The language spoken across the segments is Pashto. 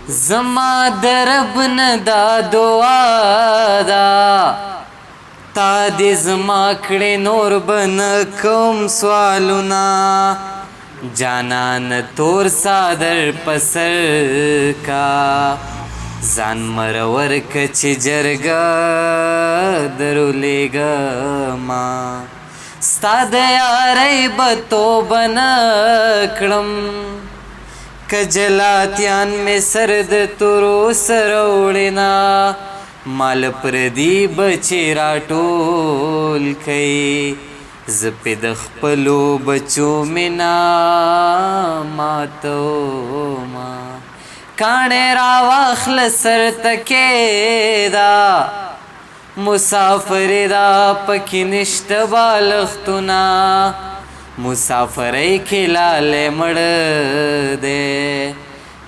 زما د رب نه دا دعا ده تا دې زما کړې نور به نه کوم سوالونه جانان تور صادر پسر کا ځان مرور که چې جرګه درولېږمه ستا د یارۍ به توبه نه کړم که جلاتیان مې سر د تورو سره وړېنا مال پردي بچې راټول کئ زه پې د خپلو بچو مینه ماتومه کاڼې راواخله سر ته کېده مسافرې دا پکې نشته بالښتونه مسافرۍ کې لالی مړه دی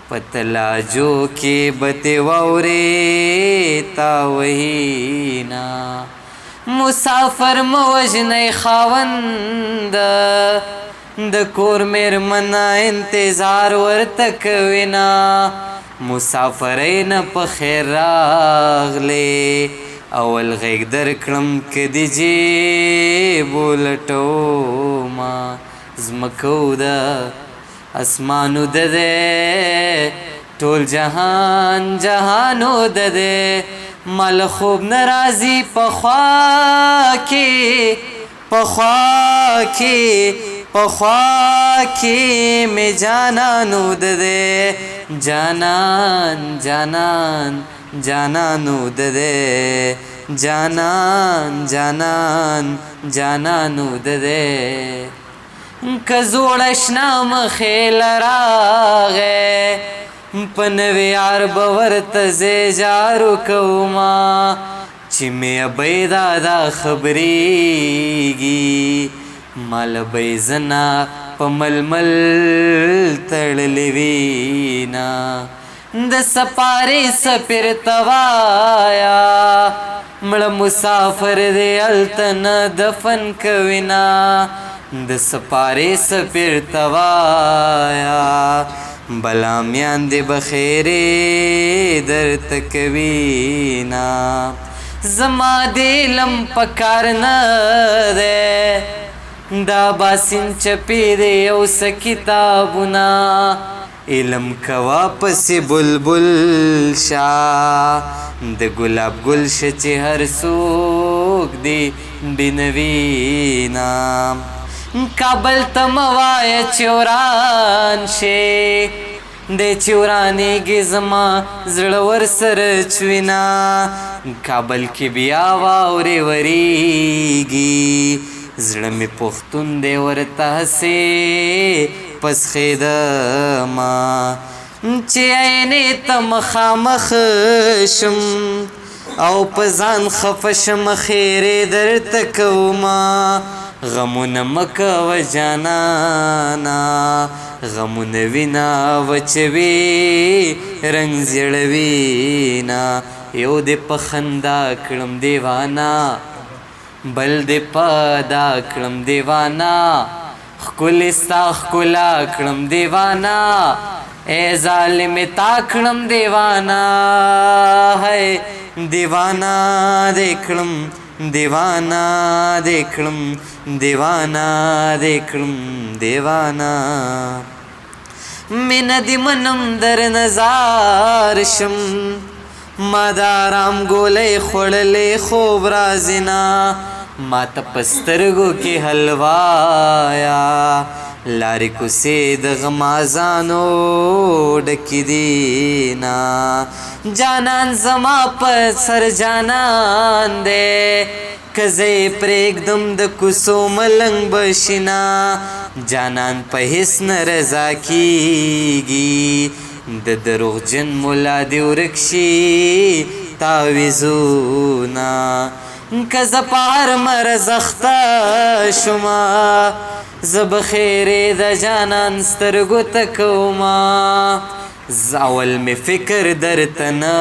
په تلاجو کې به تې واورې تا وهینا مسافر مه وژنئ خاونده د کور مېرمنه انتظار ورته کوینه مسافرۍ نه په خیر راغلې اول غیږ درکړم که د جیب ولټومه ځمکو ده اسمانو ده دی ټول جهان جهانو ده دی مال خوب نه راځي پخوا کې مې جانانو ده دی جانانو ده دی جانانو ده دی که زوړ اشنا مخې له راغی په نوې یار به ورته زه جارو کومه چې مې ابۍ دادا خبرېږي مال به یې زنه په ململ تړلې وینا د سپارې سفیر ته وایه مړه مسافر دی هلته نه دفن کوینه د سپارې سفیر ته وایه بلا میان دې بخیرې درته کوینه زما د علم په کار نه دی دا باسین چپې دی یو څه کتابونه علم کوا پسې بلبل شه د ګلاب ګل شه چې هر څوک دی بینوینه کابل ته مه وایه چې وران شې دی چې ورانېږي زما زړه ورسره چوینه کابل کې بیا واورې ورېږي زړه مې پښتون دی ورته هسې پسخېدمه چې عینې ته مخامخ شم او په ځان خفه شم خیرې درته کومه غمونه مه کوه جانانه غمونه وینه وچوي رنګ زیړوینه یو دې په خندا کړم دیوانه بل دې په ادا کړم دیوانه ښکلې ستا ښکلا کړم دیوانه ای ظالمې تا کړم دیوانه هی دیوانه دې کړم دیوانه دې کړم دیوانه دې کړم دیوانه مینه دې منم در نظار شم ما د ارام ګولۍ خوړلې خوب راځي نه ما ته په سترګو کې حلوایا لارې کوڅې د غمازانو ډکې دي نه جانان زما په سر جانان دی که زه یې پرېږدم د کوڅو ملنګ به شي نه جانان په هېڅ نه رضا کېږي د دروغجن ملا دې ورک شي تعویذونه که زه په هر مرض اخته شومه زه به خیرې د جانان سترګو ته کومه اول مې فکر درته نه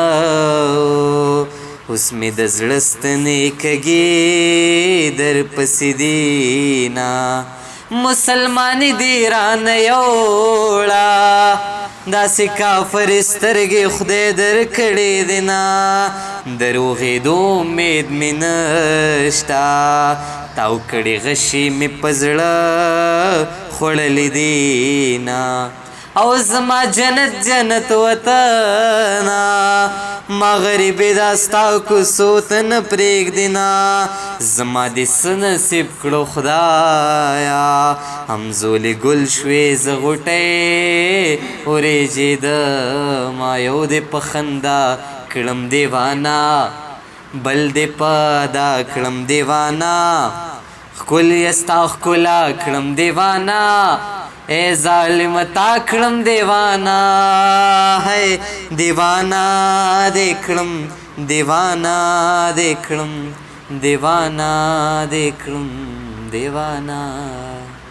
اوس مې د زړه ستنې کږې درپسې دي نه مسلمانې دې رانه یوړه داسې کافر سترګې خدای درکړې دي نه دروغېدو امید مې نشته تاو کړې غشي مې په زړه خوړلې دي نه او زما جنت جنت وطنه ما غریبې دا ستا کوڅو ته نه پرېږدي نه زما دې څه نصیب کړو خدایا همزولې ګل شوې زه غوټۍ وریجېدمه یو دې په خندا کړم دیوانه بل دې په ادا کړم دیوانه ښکلې ستا ښکلا کړم دیوانه اے ظالم تا کړم دیوانا ہے دیوانا دیکھړم دیوانا دیکھړم دیوانا دیکھړم دیوانا